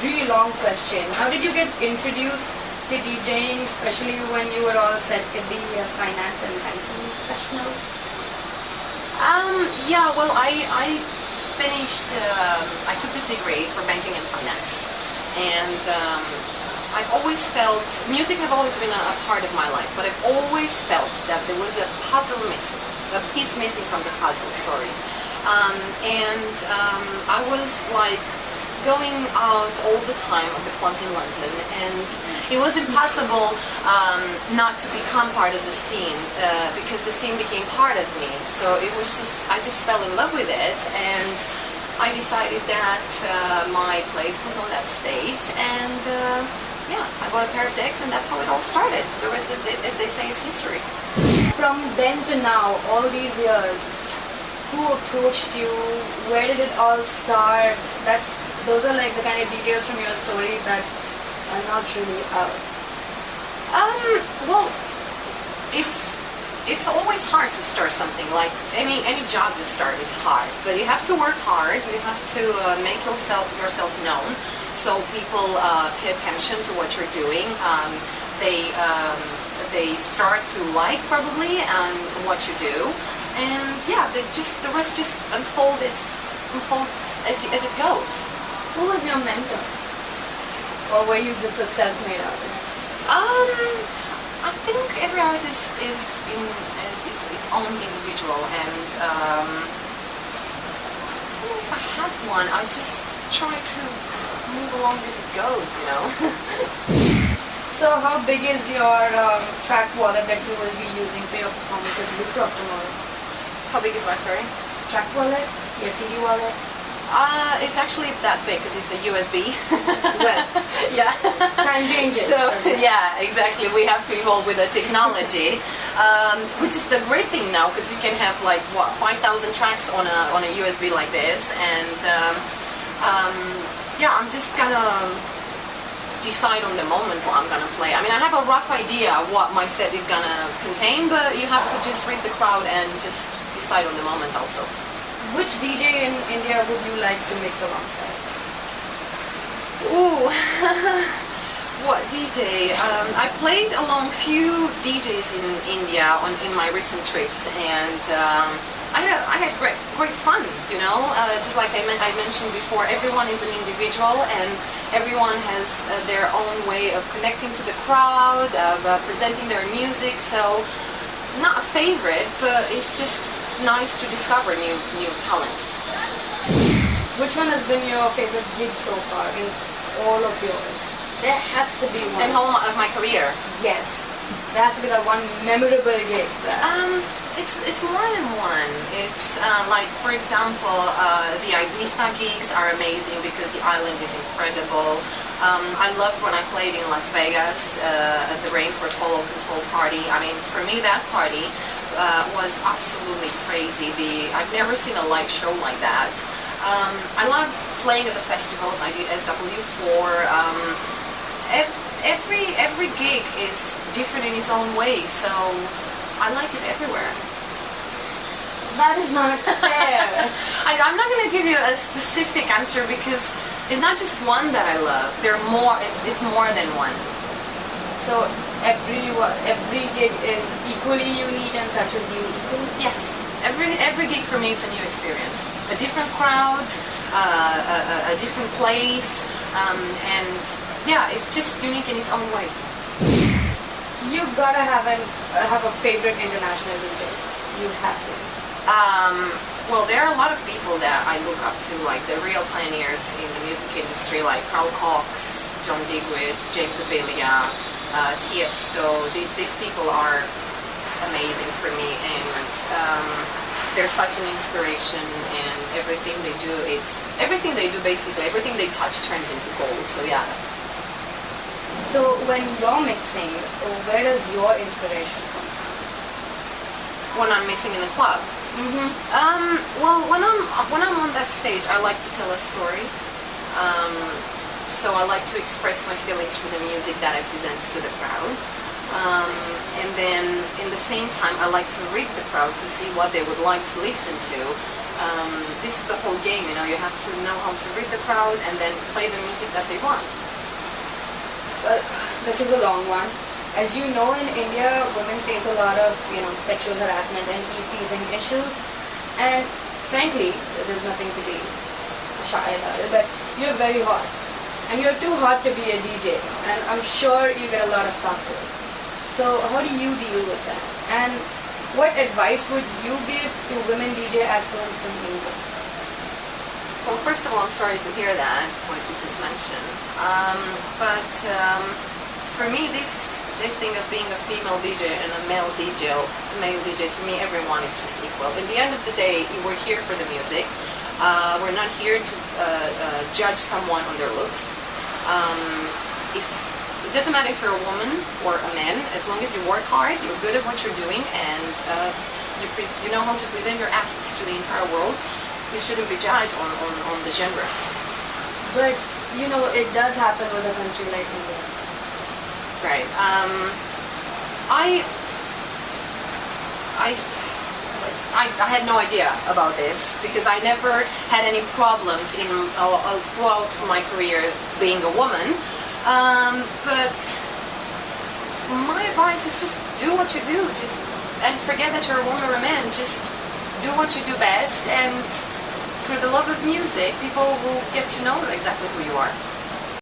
really long question. How did you get introduced to DJing, especially when you were all set in the finance and banking professional? Yeah, well, I finished, I took this degree for banking and finance, and I've always felt, music have always been a part of my life, but I've always felt that there was a puzzle missing, a piece missing from the puzzle, sorry. I was like going out all the time at the clubs in London, and it was impossible not to become part of the scene because the scene became part of me. So it was just, I just fell in love with it, and I decided that my place was on that stage, and yeah, I bought a pair of decks, and that's how it all started. The rest of it, as they say, is history. From then to now, all these years, who approached you? Where did it all start? Those are like the kind of details from your story that are not really out. Well, it's always hard to start something. Like any job you start, it's hard. But you have to work hard. You have to make yourself known, so people pay attention to what you're doing. They start to like probably what you do, and yeah, the rest just unfolds as it goes. Who was your mentor? Or were you just a self-made artist? I think every artist is its own individual, and I don't know if I had one. I just try to move along as it goes, you know. So how big is your track wallet that you will be using for your performance at Blue Frog tomorrow? How big is my, sorry? Track wallet? Your CD wallet? It's actually that big because it's a USB. Well, yeah. Time changes. So yeah, exactly. We have to evolve with the technology, which is the great thing now, because you can have like 5,000 tracks on a USB like this, and yeah, I'm just gonna decide on the moment what I'm gonna play. I mean, I have a rough idea what my set is gonna contain, but you have to just read the crowd and just decide on the moment also. Which DJ in India would you like to mix alongside? Ooh, what DJ? I played along few DJs in India in my recent trips, and I had great fun, you know. Just like I mentioned before, everyone is an individual, and everyone has their own way of connecting to the crowd, of presenting their music. So, not a favorite, but it's just nice to discover new talents. Which one has been your favorite gig so far in all of yours? There has to be one. In all of my career? Yes. There has to be that one memorable gig. It's more than one. It's like, for example, the Ibiza gigs are amazing because the island is incredible. I loved when I played in Las Vegas at the Rainforest Hall Opens Hall party. I mean, for me, that party was absolutely crazy. I've never seen a live show like that. I love playing at the festivals. I did SW4. Every gig is different in its own way, so I like it everywhere. That is not fair. I'm not going to give you a specific answer because it's not just one that I love. There are more. It's more than one. So every gig is equally unique and touches you equally? Yes. Every gig for me is a new experience. A different crowd, a different place, and yeah, it's just unique in its own way. You gotta have a favorite international DJ. You have to. Well, there are a lot of people that I look up to, like the real pioneers in the music industry, like Carl Cox, John Digweed, James Abelia, Tiesto. These people are amazing for me, and they're such an inspiration. And everything they do, basically everything they touch turns into gold. So yeah. So when you're mixing, where does your inspiration come from? When I'm mixing in the club. Well, when I'm on that stage, I like to tell a story. So I like to express my feelings through the music that I present to the crowd. And then, in the same time, I like to read the crowd to see what they would like to listen to. This is the whole game, you know. You have to know how to read the crowd and then play the music that they want. Well, this is a long one. As you know, in India, women face a lot of, sexual harassment and teasing issues. And frankly, there's nothing to be shy about it, but you're very hot. And you're too hot to be a DJ. And I'm sure you get a lot of passes. So how do you deal with that? And what advice would you give to women DJ aspirants from India? Well, first of all, I'm sorry to hear that, what you just mentioned. But for me, this thing of being a female DJ and a male DJ, for me, everyone is just equal. In the end of the day, we're here for the music. We're not here to judge someone on their looks. It doesn't matter if you're a woman or a man, as long as you work hard, you're good at what you're doing, and you know how to present your assets to the entire world, you shouldn't be judged on the genre. But, it does happen with a country like India. Right. I had no idea about this because I never had any problems throughout my career being a woman. But my advice is just do what you do, and forget that you're a woman or a man. Just do what you do best, and through the love of music, people will get to know exactly who you are.